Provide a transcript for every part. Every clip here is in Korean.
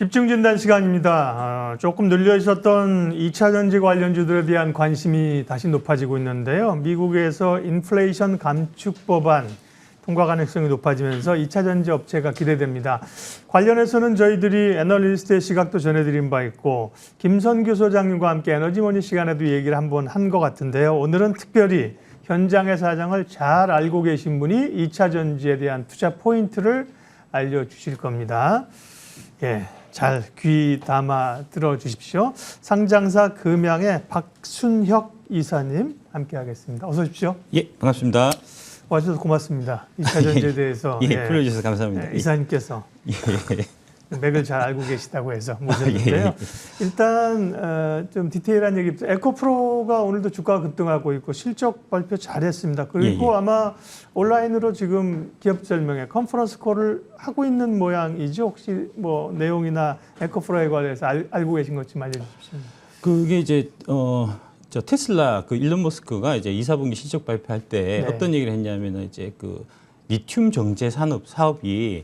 집중진단 시간입니다. 조금 눌려 있었던 2차 전지 관련주들에 대한 관심이 다시 높아지고 있는데요. 미국에서 인플레이션 감축 법안 통과 가능성이 높아지면서 2차 전지 업체가 기대됩니다. 관련해서는 저희들이 애널리스트의 시각도 전해드린 바 있고 김선규 소장님과 함께 에너지모니 시간에도 얘기를 한번 한 것 같은데요. 오늘은 특별히 현장의 사정을 잘 알고 계신 분이 2차 전지에 대한 투자 포인트를 알려주실 겁니다. 예, 잘 귀 담아 들어주십시오. 상장사 금양의 박순혁 이사님 함께하겠습니다. 어서 오십시오. 예, 반갑습니다. 와주셔서 고맙습니다. 2차 전지에 대해서 불러주셔서 감사합니다. 이사님께서 맥을 잘 알고 계시다고 해서 모셨는데요. 예. 일단 좀 디테일한 얘기부터. 에코프로가 오늘도 주가가 급등하고 있고 실적 발표 잘했습니다. 그리고 아마 온라인으로 지금 기업 설명회 컨퍼런스 콜을 하고 있는 모양이죠. 혹시 뭐 내용이나 에코프로에 관해서 알고 계신 것 좀 알려주십시오. 그게 이제 저 테슬라 그 일론 머스크가 이제 2, 4분기 실적 발표할 때 어떤 얘기를 했냐면은 이제 그 리튬 정제 사업이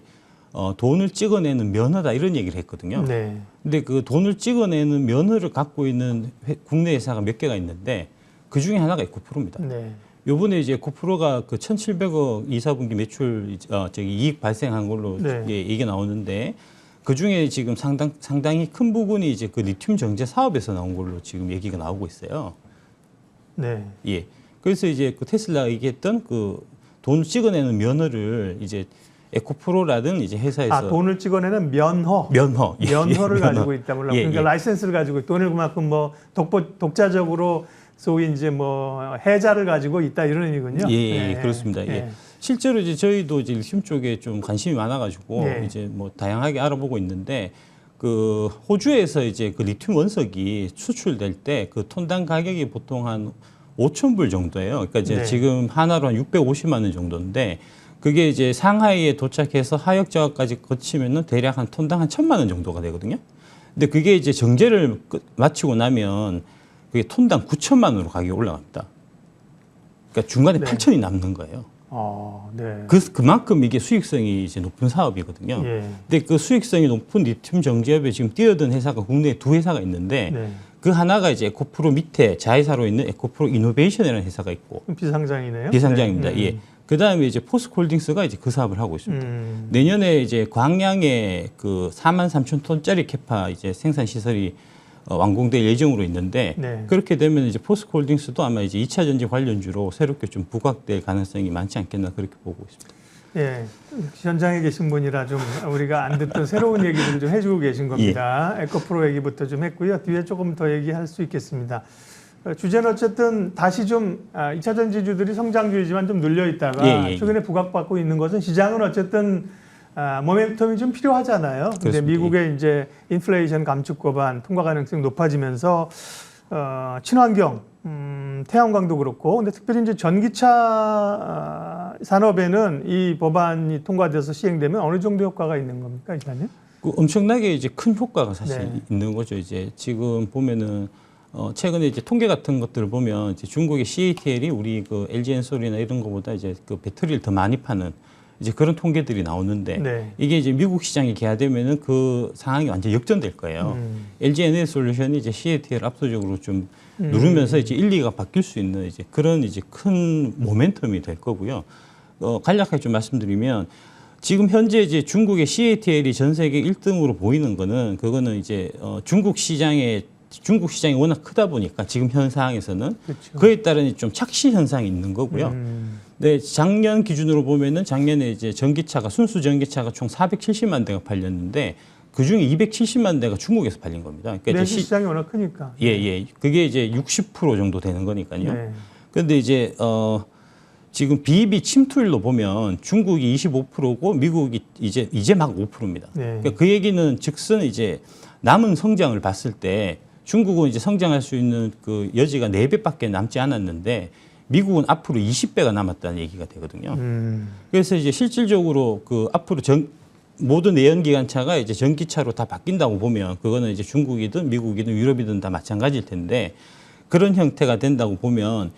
돈을 찍어내는 면허다 이런 얘기를 했거든요. 네. 근데 그 돈을 찍어내는 면허를 갖고 있는 국내 회사가 몇 개가 있는데 그 중에 하나가 에코프로입니다. 네. 요번에 이제 에코프로가 그 1,700억 2, 4분기 매출 이익 발생한 걸로 얘기가 나오는데 그 중에 지금 상당히 큰 부분이 이제 그 리튬 정제 사업에서 나온 걸로 지금 얘기가 나오고 있어요. 네. 예. 그래서 이제 그 테슬라가 얘기했던 그 돈을 찍어내는 면허를 이제 에코프로라든 이제 회사에서 돈을 찍어내는 면허를 면허를 가지고 있다 몰라. 그러니까 라이센스를 가지고 돈을 그만큼 뭐 독자적으로 소위 이제 뭐 해자를 가지고 있다 이런 의미군요. 예, 그렇습니다. 예. 실제로 이제 저희도 이제 리튬 쪽에 좀 관심이 많아가지고 이제 뭐 다양하게 알아보고 있는데 그 호주에서 이제 그 리튬 원석이 수출될 때 그 톤당 가격이 보통 한 5,000불 정도예요. 그러니까 이제 지금 하나로 한 650만 원 정도인데 그게 이제 상하이에 도착해서 하역 저하까지 거치면은 대략 한 톤당 한 1,000만 원 정도가 되거든요. 근데 그게 이제 정제를 마치고 나면 그게 톤당 9천만 원으로 가격이 올라갑니다. 그러니까 중간에 8천이 남는 거예요. 그만큼 이게 수익성이 이제 높은 사업이거든요. 근데 그 수익성이 높은 리튬 정제업에 지금 뛰어든 회사가 국내에 두 회사가 있는데 그 하나가 이제 에코프로 밑에 자회사로 있는 에코프로 이노베이션이라는 회사가 있고 비상장이네요. 비상장입니다. 예. 그 다음에 이제 포스코홀딩스가 이제 그 사업을 하고 있습니다. 내년에 이제 광양에 그 43,000톤짜리 캐파 이제 생산 시설이 완공될 예정으로 있는데 그렇게 되면 이제 포스코홀딩스도 아마 이제 2차 전지 관련주로 새롭게 좀 부각될 가능성이 많지 않겠나 그렇게 보고 있습니다. 예, 현장에 계신 분이라 좀 우리가 안 듣던 새로운 얘기들을 좀 해주고 계신 겁니다. 에코프로 얘기부터 좀 했고요. 뒤에 조금 더 얘기할 수 있겠습니다. 주제는 어쨌든 다시 좀 2차 전지주들이 성장주이지만 좀 눌려 있다가 최근에 부각받고 있는 것은 시장은 어쨌든 모멘텀이 좀 필요하잖아요. 근데 미국의 이제 인플레이션 감축 법안 통과 가능성이 높아지면서 친환경, 태양광도 그렇고, 근데 특별히 이제 전기차 산업에는 이 법안이 통과돼서 시행되면 어느 정도 효과가 있는 겁니까, 이사님? 엄청나게 이제 큰 효과가 사실 있는 거죠. 이제 지금 보면은 최근에 이제 통계 같은 것들을 보면 이제 중국의 CATL이 우리 그 LG 엔솔이나 이런 거보다 이제 그 배터리를 더 많이 파는 이제 그런 통계들이 나오는데 이게 이제 미국 시장이 개화되면은 그 상황이 완전 역전될 거예요. LG 에너지솔루션이 이제 CATL 압도적으로 좀 누르면서 이제 1, 2가 바뀔 수 있는 이제 그런 이제 큰 모멘텀이 될 거고요. 간략하게 좀 말씀드리면 지금 현재 이제 중국의 CATL이 전 세계 1등으로 보이는 거는 그거는 이제 중국 시장이 워낙 크다 보니까 지금 현 상황에서는 그에 따른 좀 착시 현상이 있는 거고요. 네, 작년 기준으로 보면은 작년에 이제 순수 전기차가 총 470만 대가 팔렸는데 그 중에 270만 대가 중국에서 팔린 겁니다. 그러니까 내수 시장이 워낙 크니까. 그게 이제 60% 정도 되는 거니까요. 그런데 이제 지금 BEV 침투율로 보면 중국이 25%고 미국이 이제 막 5%입니다. 그러니까 그 얘기는 즉슨 이제 남은 성장을 봤을 때 중국은 이제 성장할 수 있는 그 여지가 4배밖에 남지 않았는데 미국은 앞으로 20배가 남았다는 얘기가 되거든요. 그래서 이제 실질적으로 그 앞으로 모든 내연기관차가 이제 전기차로 다 바뀐다고 보면 그거는 이제 중국이든 미국이든 유럽이든 다 마찬가지일 텐데 그런 형태가 된다고 보면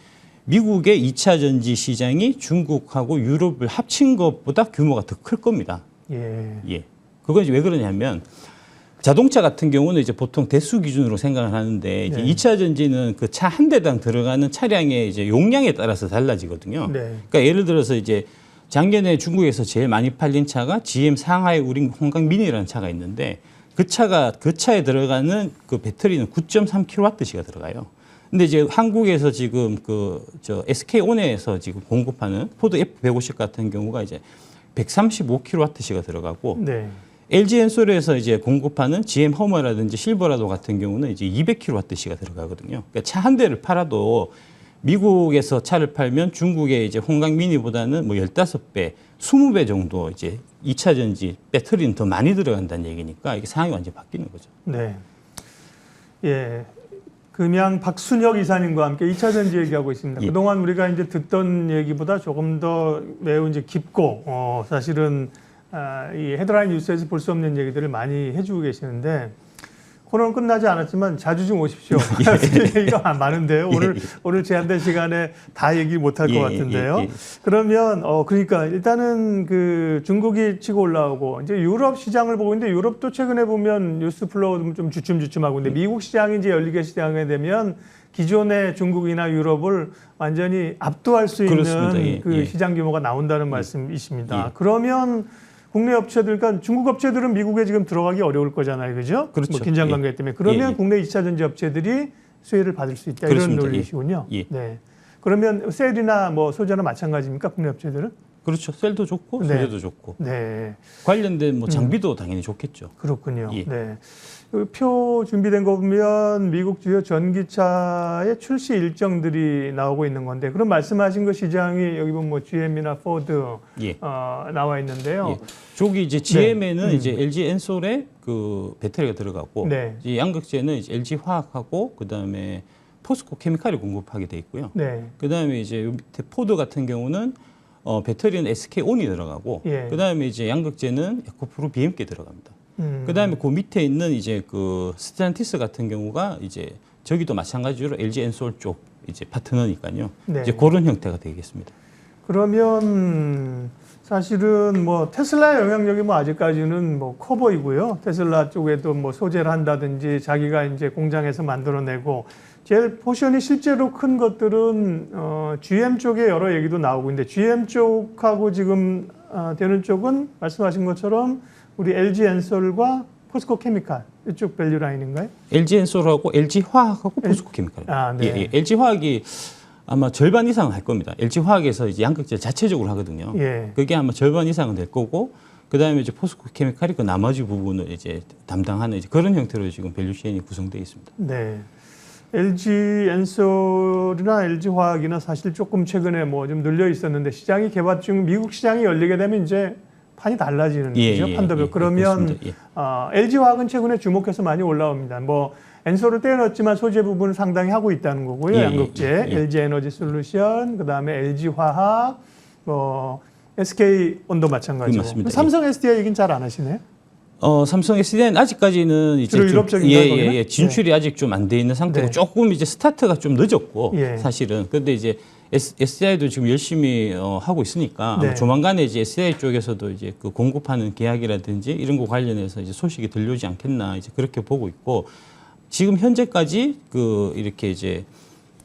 미국의 2차 전지 시장이 중국하고 유럽을 합친 것보다 규모가 더 클 겁니다. 예. 그건 이제 왜 그러냐면 자동차 같은 경우는 이제 보통 대수 기준으로 생각을 하는데 이제 네. 2차 전지는 그 차 한 대당 들어가는 차량의 이제 용량에 따라서 달라지거든요. 네. 그러니까 예를 들어서 이제 작년에 중국에서 제일 많이 팔린 차가 GM 상하이 우링 홍강 미니라는 차가 있는데 그 차에 들어가는 그 배터리는 9.3kWh가 들어가요. 근데 이제 한국에서 지금 SK온에서 지금 공급하는 포드 F150 같은 경우가 이제 135kWh가 들어가고 네. LG 엔솔에서 이제 공급하는 GM 허머라든지 실버라도 같은 경우는 이제 200kWh가 들어가거든요. 그러니까 차 한 대를 팔아도 미국에서 차를 팔면 중국의 이제 홍강 미니보다는 뭐 15배, 20배 정도 이제 2차 전지 배터리는 더 많이 들어간다는 얘기니까 이게 상황이 완전히 바뀌는 거죠. 네. 예. 금양 박순혁 이사님과 함께 2차 전지 얘기하고 있습니다. 예. 그동안 우리가 이제 듣던 얘기보다 조금 더 매우 이제 깊고, 사실은, 이 헤드라인 뉴스에서 볼 수 없는 얘기들을 많이 해주고 계시는데, 코너는 끝나지 않았지만 자주 좀 오십시오. 얘기가 많은데요. 오늘 제한된 시간에 다 얘기 못 할 것 같은데요. 그러면, 그러니까 일단은 그 중국이 치고 올라오고, 이제 유럽 시장을 보고 있는데 유럽도 최근에 보면 뉴스 플로우 좀 주춤주춤하고, 근데 미국 시장이 이제 열리게 시장하게 되면 기존의 중국이나 유럽을 완전히 압도할 수 있는 그렇습니다. 그 시장 규모가 나온다는 말씀이십니다. 예. 그러면 국내 업체들, 그러니까 중국 업체들은 미국에 지금 들어가기 어려울 거잖아요, 그죠? 그렇죠. 뭐 긴장 관계 때문에. 그러면 예. 국내 2차 전지 업체들이 수혜를 받을 수 있다 그렇습니다. 이런 논리시군요. 예. 네. 그러면 셀이나 뭐 소재나 마찬가지입니까, 국내 업체들은? 그렇죠. 셀도 좋고 네. 소재도 좋고 네. 관련된 뭐 장비도 당연히 좋겠죠. 그렇군요. 예. 네. 그 표 준비된 거 보면 미국 주요 전기차의 출시 일정들이 나오고 있는 건데, 그럼 말씀하신 그 시장이 여기 보면 뭐 GM이나 포드 예. 나와 있는데요. 예. 저기 이제 GM에는 네. 이제 LG 엔솔에 그 배터리가 들어가고 네. 이제 양극재는 이제 LG 화학하고 그다음에 포스코 케미칼이 공급하게 돼 있고요. 네. 그다음에 이제 요 밑에 포드 같은 경우는 배터리는 SK온이 들어가고 예. 그다음에 이제 양극재는 에코프로 BMK 들어갑니다. 그다음에 그 밑에 있는 이제 그 스텔란티스 같은 경우가 이제 저기도 마찬가지로 LG 엔솔 쪽 이제 파트너니까요. 네. 이제 그런 형태가 되겠습니다. 그러면 사실은 뭐 테슬라의 영향력이 뭐 아직까지는 뭐 커 보이고요. 테슬라 쪽에도 뭐 소재를 한다든지 자기가 이제 공장에서 만들어내고, 제일 포션이 실제로 큰 것들은 GM 쪽에 여러 얘기도 나오고 있는데, GM 쪽하고 지금 되는 쪽은 말씀하신 것처럼 우리 LG 엔솔과 포스코 케미칼 이쪽 밸류 라인인가요? LG 엔솔하고 LG 화학하고 포스코 케미칼. 네. 예. LG 화학이 아마 절반 이상은 할 겁니다. LG 화학에서 이제 양극재 자체적으로 하거든요. 예. 그게 아마 절반 이상은 될 거고, 그다음에 이제 포스코 케미칼이 그 나머지 부분을 이제 담당하는 이제 그런 형태로 지금 밸류체인이 구성되어 있습니다. 네. LG 엔솔이나 LG 화학이나 사실 조금 최근에 뭐 좀 늘려 있었는데, 시장이 개발 중, 미국 시장이 열리게 되면 이제 판이 달라지는 거죠. 판도별. 그러면 LG 화학은 최근에 주목해서 많이 올라옵니다. 뭐 엔솔을 떼어넣었지만 소재 부분을 상당히 하고 있다는 거고요. 양극재, LG 에너지 솔루션, 그다음에 LG 화학, 뭐 SK온도 마찬가지고. 맞습니다. 삼성 SDI 얘기는 잘 안 하시네요. 삼성 SDI는 아직까지는 이제 주로 유럽적인가요? 예, 진출이 아직 좀 안 돼 있는 상태고, 네. 조금 이제 스타트가 좀 늦었고, 예. 사실은. 근데 이제 SDI도 지금 열심히 하고 있으니까 네. 아마 조만간에 이제 SDI 쪽에서도 이제 그 공급하는 계약이라든지 이런 거 관련해서 이제 소식이 들려오지 않겠나 이제 그렇게 보고 있고, 지금 현재까지 그 이렇게 이제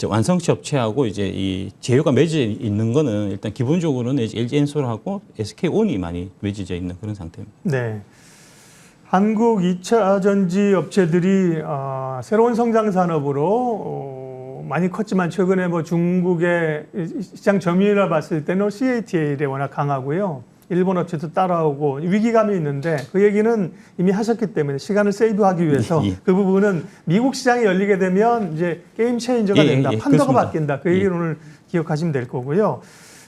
완성체 업체하고 이제 이 제휴가 맺어 있는 거는 일단 기본적으로는 이제 LG 엔솔하고 SK온이 많이 맺어져 있는 그런 상태입니다. 네. 한국 2차 전지 업체들이 새로운 성장 산업으로 많이 컸지만, 최근에 뭐 중국의 시장 점유율을 봤을 때는 CATL이 워낙 강하고요. 일본 업체도 따라오고 위기감이 있는데, 그 얘기는 이미 하셨기 때문에 시간을 세이브하기 위해서 그 부분은 미국 시장이 열리게 되면 이제 게임 체인저가 된다. 판도가 그렇습니다. 바뀐다. 그 얘기를 오늘 기억하시면 될 거고요.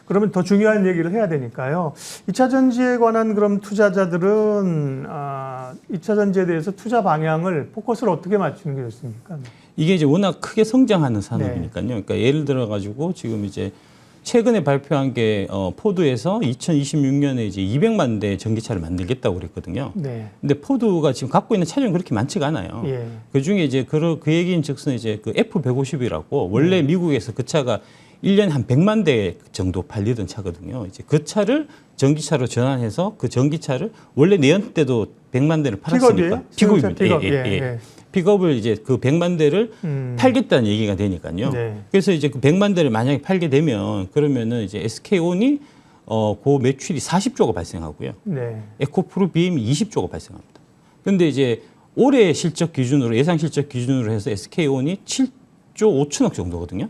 그러면 더 중요한 얘기를 해야 되니까요. 2차 전지에 관한 그럼 투자자들은 2차 전지에 대해서 투자 방향을, 포커스를 어떻게 맞추는 게 좋습니까? 이게 이제 워낙 크게 성장하는 산업이니까요. 그러니까 예를 들어 가지고 지금 이제 최근에 발표한 게 포드에서 2026년에 이제 200만 대 전기차를 만들겠다고 그랬거든요. 네. 근데 포드가 지금 갖고 있는 차량이 그렇게 많지가 않아요. 예. 그 중에 이제 그 얘기인 즉슨 이제 그 F150이라고 원래 미국에서 그 차가 1년에 한 100만 대 정도 팔리던 차거든요. 이제 그 차를 전기차로 전환해서 그 전기차를 원래 내연 때도 100만 대를 팔았으니까 픽업입니다. 픽업. 픽업을 이제 그 100만 대를 팔겠다는 얘기가 되니까요. 네. 그래서 이제 그 100만 대를 만약에 팔게 되면 그러면은 이제 SK온이 그 매출이 40조가 발생하고요. 네. 에코프로 BM이 20조가 발생합니다. 근데 이제 올해 실적 기준으로 예상 실적 기준으로 해서 SK온이 7조 5천억 정도거든요.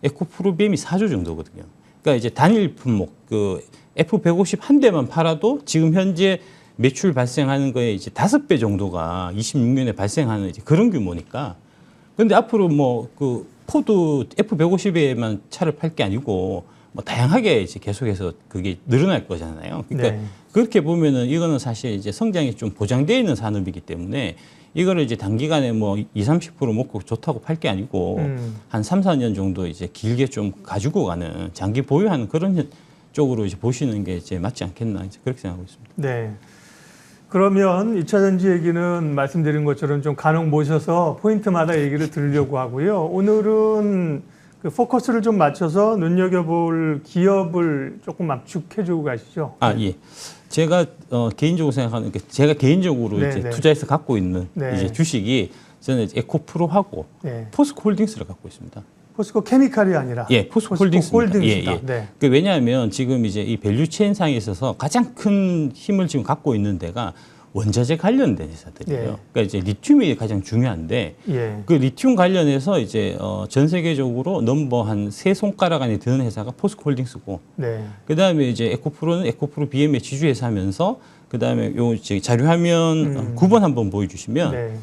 에코프로 BM이 4조 정도거든요. 그러니까 이제 단일 품목 그 F150 한 대만 팔아도 지금 현재 매출 발생하는 거에 이제 5배 정도가 26년에 발생하는 이제 그런 규모니까. 근데 앞으로 뭐 그 포드 F150에만 차를 팔 게 아니고 뭐 다양하게 이제 계속해서 그게 늘어날 거잖아요. 그러니까 네. 그렇게 보면은 이거는 사실 이제 성장이 좀 보장되어 있는 산업이기 때문에 이거를 이제 단기간에 뭐 20, 30% 먹고 좋다고 팔 게 아니고 한 3, 4년 정도 이제 길게 좀 가지고 가는 장기 보유하는 그런 쪽으로 이제 보시는 게 이제 맞지 않겠나 이제 그렇게 생각하고 있습니다. 네. 그러면 2차 전지 얘기는 말씀드린 것처럼 좀 간혹 모셔서 포인트마다 얘기를 들으려고 하고요. 오늘은 그 포커스를 좀 맞춰서 눈여겨볼 기업을 조금 압축해주고 가시죠. 아, 예. 제가 개인적으로 생각하는 게 제가 개인적으로 네, 이제 네. 투자해서 갖고 있는 네. 이제 주식이 저는 이제 에코프로하고 네. 포스코홀딩스를 갖고 있습니다. 포스코 케미칼이 아니라 예, 포스코홀딩스입니다. 홀딩스다. 예, 예. 네. 그 왜냐하면 지금 이제 이 밸류체인 상에 있어서 가장 큰 힘을 지금 갖고 있는 데가 원자재 관련된 회사들이에요. 예. 그러니까 이제 리튬이 가장 중요한데 예. 그 리튬 관련해서 이제 전 세계적으로 넘버 한 세 손가락 안에 드는 회사가 포스코홀딩스고 네. 그다음에 이제 에코프로는 에코프로 BM의 지주 회사면서 그다음에 요 자료 화면 9번 한번 보여주시면 네.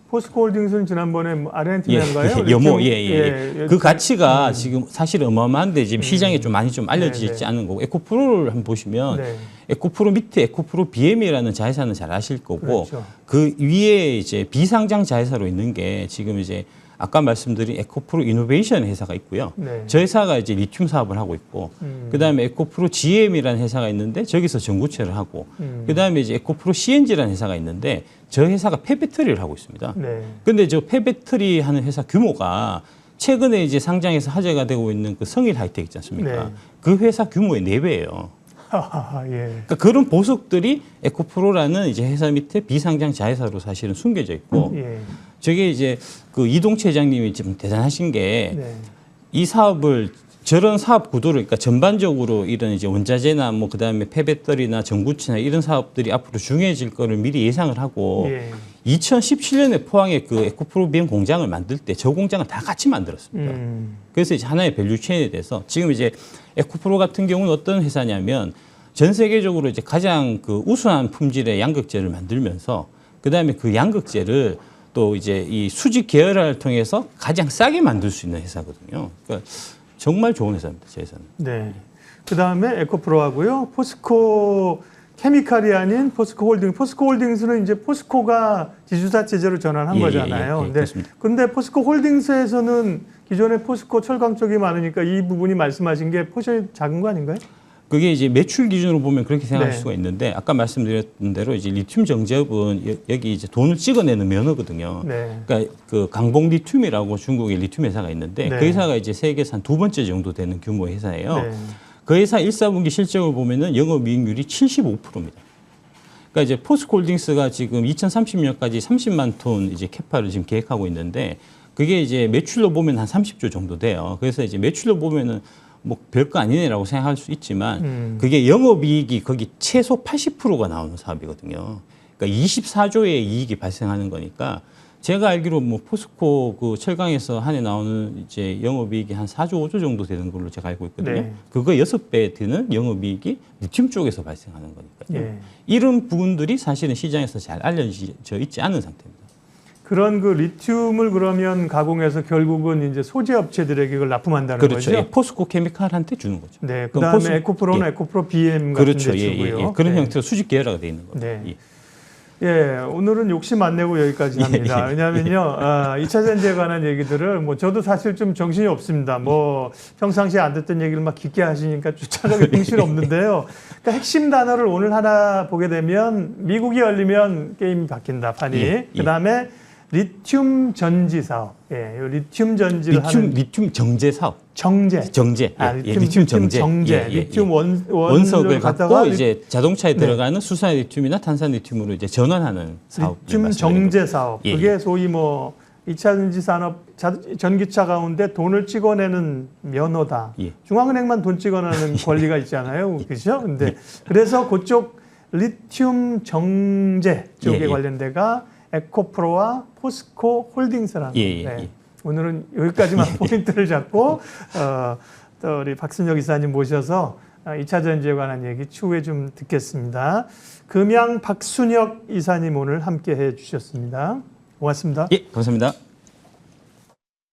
포스코홀딩스는 지난번에 뭐 아르헨티나인가요? 여모, 리튬? 그 가치가 지금 사실 어마어마한데 지금 시장에 좀 많이 좀 알려지지 네, 네. 않은 거고 에코프로를 한번 보시면 네. 에코프로 밑에 에코프로 BM이라는 자회사는 잘 아실 거고 그렇죠. 그 위에 이제 비상장 자회사로 있는 게 지금 이제 아까 말씀드린 에코프로 이노베이션 회사가 있고요. 네. 저 회사가 이제 리튬 사업을 하고 있고, 그다음에 에코프로 GM이라는 회사가 있는데 저기서 전구체를 하고, 그다음에 이제 에코프로 CNG라는 회사가 있는데 저 회사가 폐배터리를 하고 있습니다. 네. 근데 저 폐배터리 하는 회사 규모가 최근에 이제 상장해서 화제가 되고 있는 그 성일 하이텍 있지 않습니까? 네. 그 회사 규모의 4배예요. 예. 그러니까 그런 보석들이 에코프로라는 이제 회사 밑에 비상장 자회사로 사실은 숨겨져 있고, 예. 저게 이제 그 이동채 회장님이 좀 대단하신 게 이 네. 사업을 저런 사업 구도를 그러니까 전반적으로 이런 이제 원자재나 뭐 그다음에 폐배터리나 전구체나 이런 사업들이 앞으로 중요해질 거를 미리 예상을 하고 예. 2017년에 포항에 그 에코프로 BM 공장을 만들 때 저 공장을 다 같이 만들었습니다. 그래서 이제 하나의 밸류체인에 대해서 지금 이제 에코프로 같은 경우는 어떤 회사냐면 전 세계적으로 이제 가장 그 우수한 품질의 양극재를 만들면서 그다음에 그 양극재를 또 이제 이 수직 계열화를 통해서 가장 싸게 만들 수 있는 회사거든요. 그러니까 정말 좋은 회사입니다, 제 회사는. 네. 그 다음에 에코프로하고요. 포스코 케미칼이 아닌 포스코홀딩. 포스코홀딩스는 이제 포스코가 지주사 체제로 전환한 예, 거잖아요. 예, 예, 예, 그렇습니다. 근데 포스코홀딩스에서는 기존에 포스코 철강 쪽이 많으니까 이 부분이 말씀하신 게 포션이 작은 거 아닌가요? 그게 이제 매출 기준으로 보면 그렇게 생각할 네. 수가 있는데 아까 말씀드렸던 대로 이제 리튬 정제업은 여기 이제 돈을 찍어내는 면허거든요. 네. 그러니까 그 강봉 리튬이라고 중국의 리튬 회사가 있는데 네. 그 회사가 이제 세계에서 한 2번째 정도 되는 규모의 회사예요. 네. 그 회사 1사분기 실적을 보면은 영업이익률이 75%입니다. 그러니까 이제 포스코홀딩스가 지금 2030년까지 30만 톤 이제 캐파를 지금 계획하고 있는데 그게 이제 매출로 보면 한 30조 정도 돼요. 그래서 이제 매출로 보면은 뭐 별거 아니네라고 생각할 수 있지만 그게 영업이익이 거기 최소 80%가 나오는 사업이거든요. 그러니까 24조의 이익이 발생하는 거니까 제가 알기로 뭐 포스코 그 철강에서 한 해 나오는 이제 영업이익이 한 4조 5조 정도 되는 걸로 제가 알고 있거든요. 네. 그거 6배 되는 영업이익이 리튬 쪽에서 발생하는 거니까요. 예. 이런 부분들이 사실은 시장에서 잘 알려져 있지 않은 상태입니다. 그런 그 리튬을 그러면 가공해서 결국은 이제 소재 업체들에게 이걸 납품한다는 그렇죠. 거죠. 예, 포스코 케미칼한테 주는 거죠. 네. 그럼 그다음에 포스- 에코프로는 예. 에코프로 BM 같은 그렇죠. 데 예, 예, 주고요. 예. 그런 네. 형태로 수직 계열화가 돼 있는 거죠. 네. 예. 예, 오늘은 욕심 안 내고 여기까지 합니다. 예. 왜냐하면요, 2차 전지에 관한 얘기들을 뭐 저도 사실 좀 정신이 없습니다. 뭐 평상시에 안 듣던 얘기를 막 깊게 하시니까 쫓아가기 정신이 없는데요. 그러니까 핵심 단어를 오늘 하나 보게 되면 미국이 열리면 게임이 바뀐다, 판이. 예, 예. 그다음에 리튬 전지 사업. 예, 요 리튬 전지를 하는 리튬 정제 사업. 정제. 리튬 정제. 리튬 원석을 갖고 리- 이제 자동차에 네. 들어가는 수산 리튬이나 탄산 리튬으로 이제 전환하는 사업. 리튬 정제 사업. 예, 그게 소위 뭐 2차 전지 산업 전기차 가운데 돈을 찍어내는 면허다. 예. 중앙은행만 돈 찍어내는 권리가 있잖아요. 그렇죠? 근데 그래서 그쪽 리튬 정제 쪽에 예, 예. 관련 데가 에코프로와 포스코 홀딩스라는 예, 건데 예. 오늘은 여기까지만 포인트를 잡고 또 우리 박순혁 이사님 모셔서 2차 전지에 관한 얘기 추후에 좀 듣겠습니다. 금양 박순혁 이사님 오늘 함께 해 주셨습니다. 고맙습니다. 예, 감사합니다.